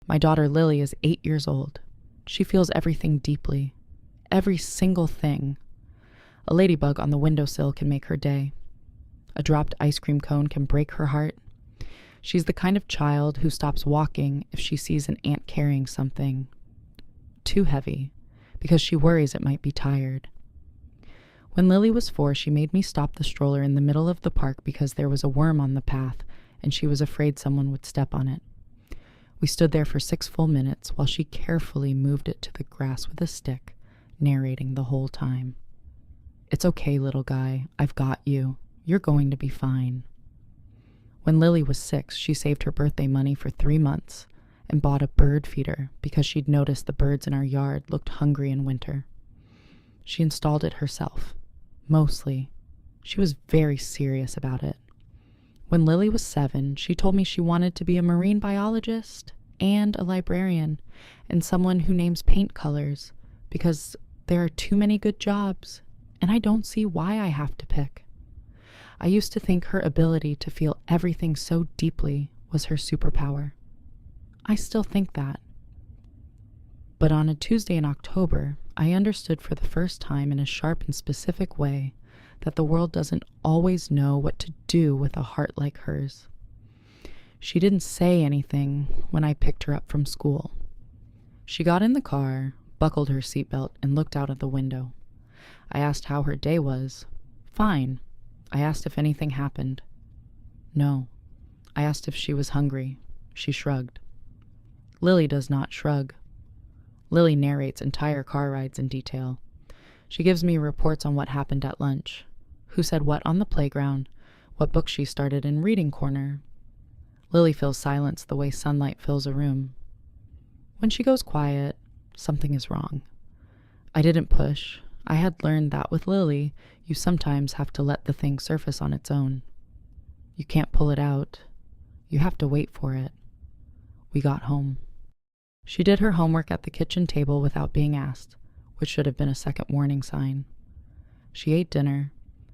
My daughter Lily is 8 years old. She feels everything deeply. Every single thing. A ladybug on the windowsill can make her day. A dropped ice cream cone can break her heart. She's the kind of child who stops walking if she sees an ant carrying something too heavy because she worries it might be tired. When Lily was 4, she made me stop the stroller in the middle of the park because there was a worm on the path and she was afraid someone would step on it. We stood there for 6 full minutes while she carefully moved it to the grass with a stick, narrating the whole time. "It's okay, little guy. I've got you. You're going to be fine." When Lily was 6, she saved her birthday money for 3 months and bought a bird feeder because she'd noticed the birds in our yard looked hungry in winter. She installed it herself. Mostly. She was very serious about it. When Lily was 7, she told me she wanted to be a marine biologist and a librarian and someone who names paint colors because there are too many good jobs and I don't see why I have to pick. I used to think her ability to feel everything so deeply was her superpower. I still think that. But on a Tuesday in October, I understood for the first time in a sharp and specific way that the world doesn't always know what to do with a heart like hers. She didn't say anything when I picked her up from school. She got in the car, buckled her seatbelt, and looked out of the window. I asked how her day was. Fine. I asked if anything happened. No. I asked if she was hungry. She shrugged. Lily does not shrug. Lily narrates entire car rides in detail. She gives me reports on what happened at lunch, who said what on the playground, what book she started in reading corner. Lily feels silence the way sunlight fills a room. When she goes quiet, something is wrong. I didn't push. I had learned that with Lily, you sometimes have to let the thing surface on its own. You can't pull it out. You have to wait for it. We got home. She did her homework at the kitchen table without being asked, which should have been a second warning sign. She ate dinner.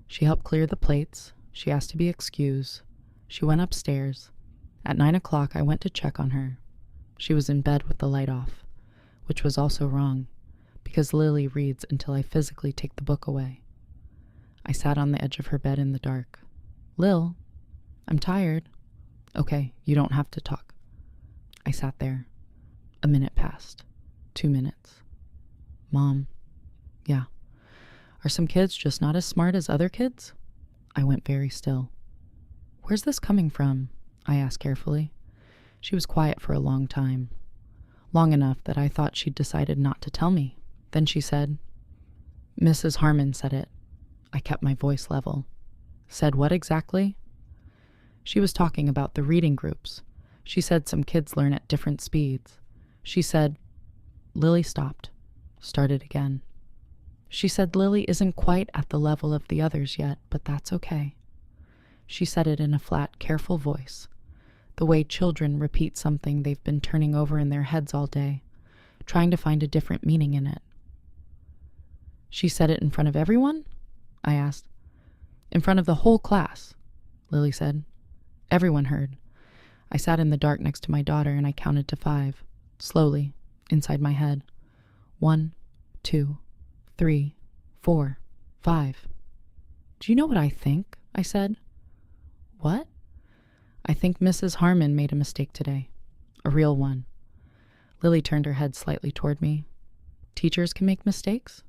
She helped clear the plates. She asked to be excused. She went upstairs. At 9 o'clock, I went to check on her. She was in bed with the light off, which was also wrong, because Lily reads until I physically take the book away. I sat on the edge of her bed in the dark. "Lil, I'm tired." "Okay, you don't have to talk." I sat there. A minute passed. 2 minutes. "Mom." "Yeah." "Are some kids just not as smart as other kids?" I went very still. "Where's this coming from?" I asked carefully. She was quiet for a long time. Long enough that I thought she'd decided not to tell me. Then she said, "Mrs. Harmon said it." I kept my voice level. "Said what exactly?" She was talking about the reading groups. She said some kids learn at different speeds. She said, Lily stopped, started again. She said Lily isn't quite at the level of the others yet, but that's okay. She said it in a flat, careful voice, the way children repeat something they've been turning over in their heads all day, trying to find a different meaning in it. "She said it in front of everyone?" I asked. "In front of the whole class," Lily said. Everyone heard. I sat in the dark next to my daughter and I counted to 5, slowly, inside my head. 1, 2, 3, 4, 5. "Do you know what I think?" I said. "What?" "I think Mrs. Harmon made a mistake today. A real one." Lily turned her head slightly toward me. "Teachers can make mistakes?"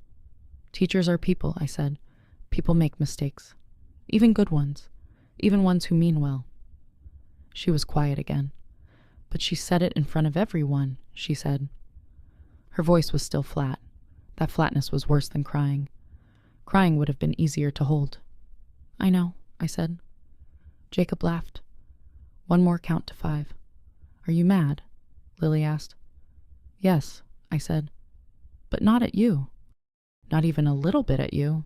"Teachers are people," I said. "People make mistakes. Even good ones. Even ones who mean well." She was quiet again. "But she said it in front of everyone," she said. Her voice was still flat. That flatness was worse than crying. Crying would have been easier to hold. "I know," I said. Jacob laughed. "One more count to 5. "Are you mad?" Lily asked. "Yes," I said. "But not at you. Not even a little bit at you."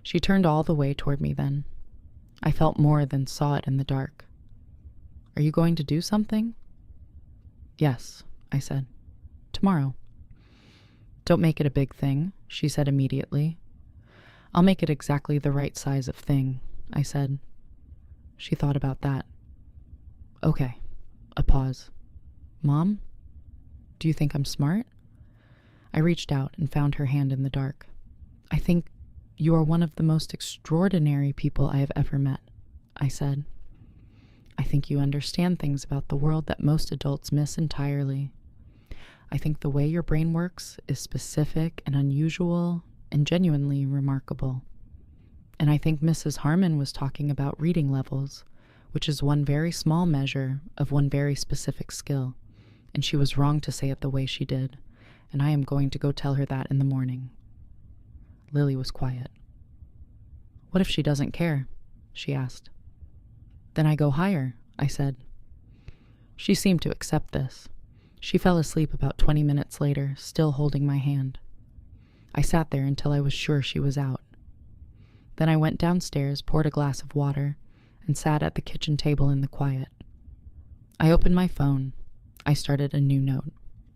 She turned all the way toward me then. I felt more than saw it in the dark. "Are you going to do something?" "Yes," I said. "Tomorrow." "Don't make it a big thing," she said immediately. "I'll make it exactly the right size of thing," I said. She thought about that. "Okay." A pause. Mom, do you think I'm smart? I reached out and found her hand in the dark. I think you are one of the most extraordinary people I have ever met, I said. I think you understand things about the world that most adults miss entirely. I think the way your brain works is specific and unusual and genuinely remarkable. And I think Mrs. Harmon was talking about reading levels, which is one very small measure of one very specific skill, and she was wrong to say it the way she did, and I am going to go tell her that in the morning. Lily was quiet. What if she doesn't care? She asked. Then I go higher, I said. She seemed to accept this. She fell asleep about 20 minutes later, still holding my hand. I sat there until I was sure she was out. Then I went downstairs, poured a glass of water, and sat at the kitchen table in the quiet. I opened my phone. I started a new note.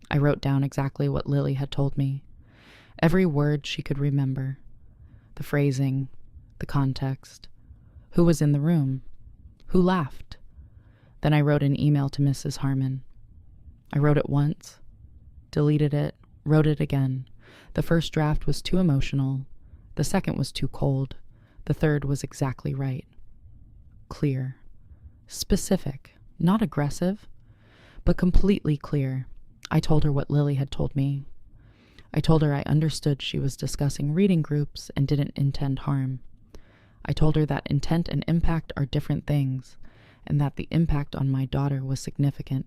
I wrote down exactly what Lily had told me. Every word she could remember. The phrasing, the context, who was in the room, who laughed. Then I wrote an email to Mrs. Harmon. I wrote it once, deleted it, wrote it again. The first draft was too emotional. The second was too cold. The third was exactly right. Clear. Specific. Not aggressive, but completely clear. I told her what Lily had told me. I told her I understood she was discussing reading groups and didn't intend harm. I told her that intent and impact are different things, and that the impact on my daughter was significant.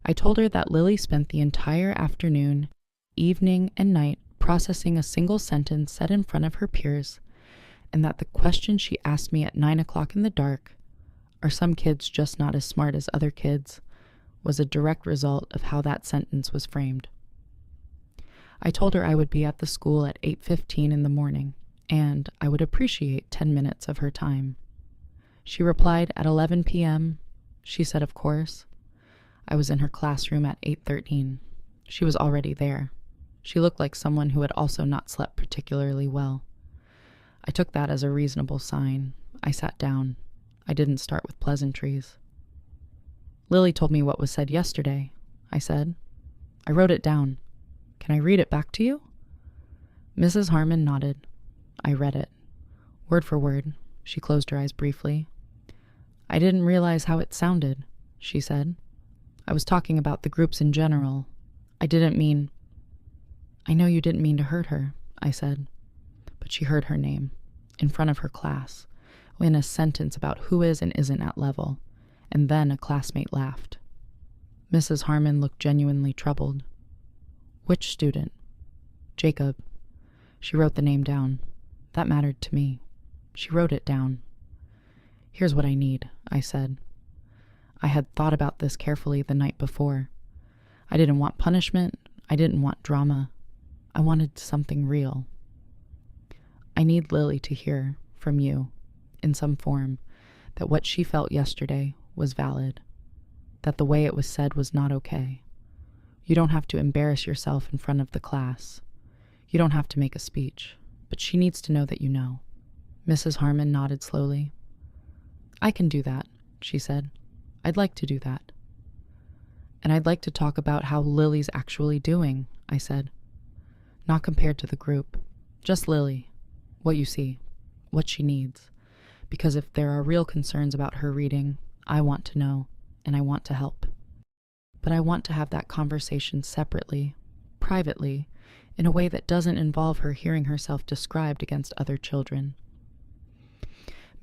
I told her that Lily spent the entire afternoon, evening, and night processing a single sentence said in front of her peers, and that the question she asked me at 9 o'clock in the dark, are some kids just not as smart as other kids, was a direct result of how that sentence was framed. I told her I would be at the school at 8:15 in the morning, and I would appreciate 10 minutes of her time. She replied at 11 p.m. She said, of course. I was in her classroom at 8:13. She was already there. She looked like someone who had also not slept particularly well. I took that as a reasonable sign. I sat down. I didn't start with pleasantries. Lily told me what was said yesterday, I said. I wrote it down. Can I read it back to you? Mrs. Harmon nodded. I read it. Word for word. She closed her eyes briefly. I didn't realize how it sounded, she said. I was talking about the groups in general. I didn't mean... I know you didn't mean to hurt her, I said. But she heard her name, in front of her class, in a sentence about who is and isn't at level, and then a classmate laughed. Mrs. Harmon looked genuinely troubled. Which student? Jacob. She wrote the name down. That mattered to me. She wrote it down. Here's what I need, I said. I had thought about this carefully the night before. I didn't want punishment. I didn't want drama. I wanted something real. I need Lily to hear from you, in some form, that what she felt yesterday was valid, that the way it was said was not okay. You don't have to embarrass yourself in front of the class. You don't have to make a speech, but she needs to know that you know. Mrs. Harmon nodded slowly. I can do that, she said. I'd like to do that. And I'd like to talk about how Lily's actually doing, I said. Not compared to the group. Just Lily. What you see. What she needs. Because if there are real concerns about her reading, I want to know, and I want to help. But I want to have that conversation separately, privately, in a way that doesn't involve her hearing herself described against other children.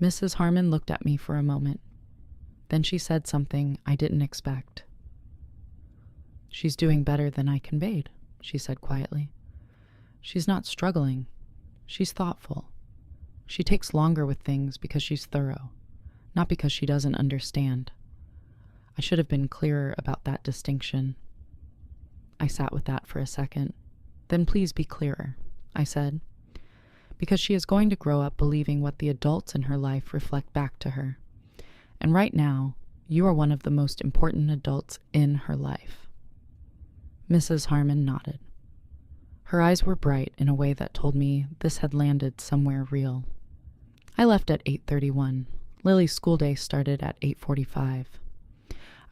Mrs. Harmon looked at me for a moment. Then she said something I didn't expect. She's doing better than I conveyed, she said quietly. She's not struggling. She's thoughtful. She takes longer with things because she's thorough, not because she doesn't understand. I should have been clearer about that distinction. I sat with that for a second. Then please be clearer, I said, because she is going to grow up believing what the adults in her life reflect back to her. And right now, you are one of the most important adults in her life. Mrs. Harmon nodded. Her eyes were bright in a way that told me this had landed somewhere real. I left at 8:31. Lily's school day started at 8:45.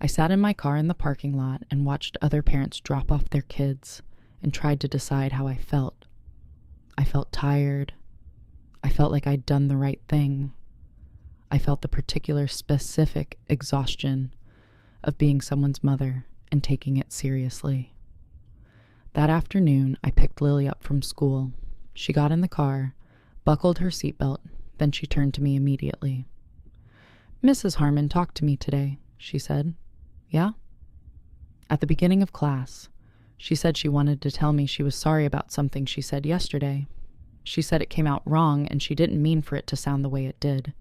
I sat in my car in the parking lot and watched other parents drop off their kids and tried to decide how I felt. I felt tired. I felt like I'd done the right thing. I felt the particular specific exhaustion of being someone's mother and taking it seriously. That afternoon, I picked Lily up from school. She got in the car, buckled her seatbelt, then she turned to me immediately. "Mrs. Harmon talked to me today," she said. "Yeah?" "At the beginning of class, she said she wanted to tell me she was sorry about something she said yesterday. She said it came out wrong and she didn't mean for it to sound the way it did.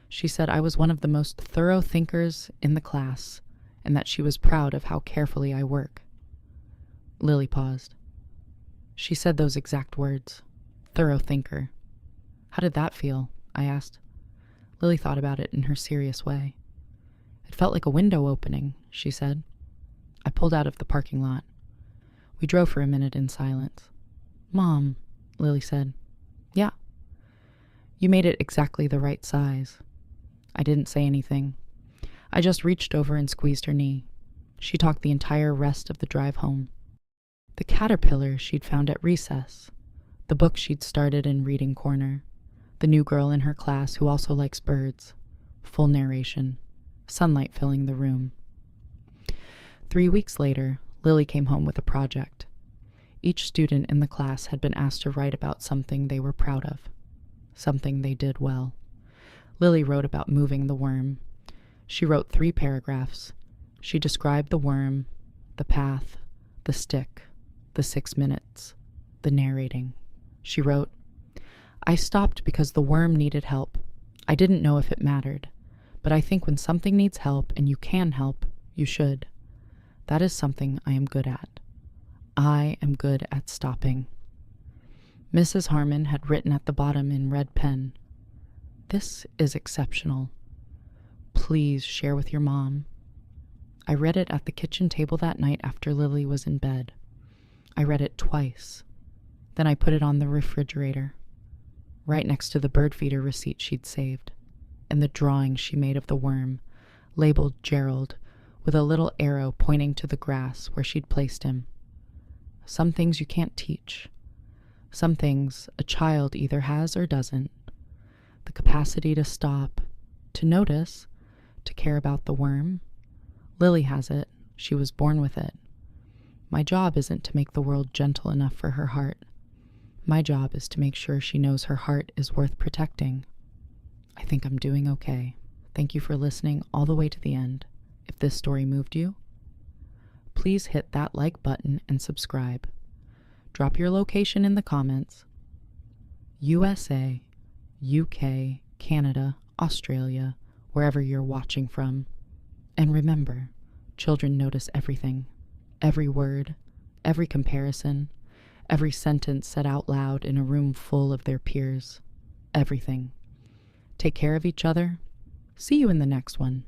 She said I was one of the most thorough thinkers in the class and that she was proud of how carefully I work." Lily paused. "She said those exact words. Thorough thinker. How did that feel?" I asked. Lily thought about it in her serious way. "It felt like a window opening," she said. I pulled out of the parking lot. We drove for a minute in silence. "Mom," Lily said. "Yeah." "You made it exactly the right size." I didn't say anything. I just reached over and squeezed her knee. She talked the entire rest of the drive home. The caterpillar she'd found at recess, the book she'd started in reading corner, the new girl in her class who also likes birds, full narration, sunlight filling the room. 3 weeks later, Lily came home with a project. Each student in the class had been asked to write about something they were proud of, something they did well. Lily wrote about moving the worm. She wrote 3 paragraphs. She described the worm, the path, the stick, the 6 minutes, the narrating. She wrote, "I stopped because the worm needed help. I didn't know if it mattered, but I think when something needs help and you can help, you should. That is something I am good at. I am good at stopping." Mrs. Harmon had written at the bottom in red pen, "This is exceptional. Please share with your mom." I read it at the kitchen table that night after Lily was in bed. I read it twice. Then I put it on the refrigerator, right next to the bird feeder receipt she'd saved, and the drawing she made of the worm, labeled Gerald, with a little arrow pointing to the grass where she'd placed him. Some things you can't teach. Some things a child either has or doesn't. The capacity to stop, to notice, to care about the worm. Lily has it. She was born with it. My job isn't to make the world gentle enough for her heart. My job is to make sure she knows her heart is worth protecting. I think I'm doing okay. Thank you for listening all the way to the end. If this story moved you, please hit that like button and subscribe. Drop your location in the comments. USA, UK, Canada, Australia, wherever you're watching from. And remember, children notice everything. Every word, every comparison, every sentence said out loud in a room full of their peers. Everything. Take care of each other. See you in the next one.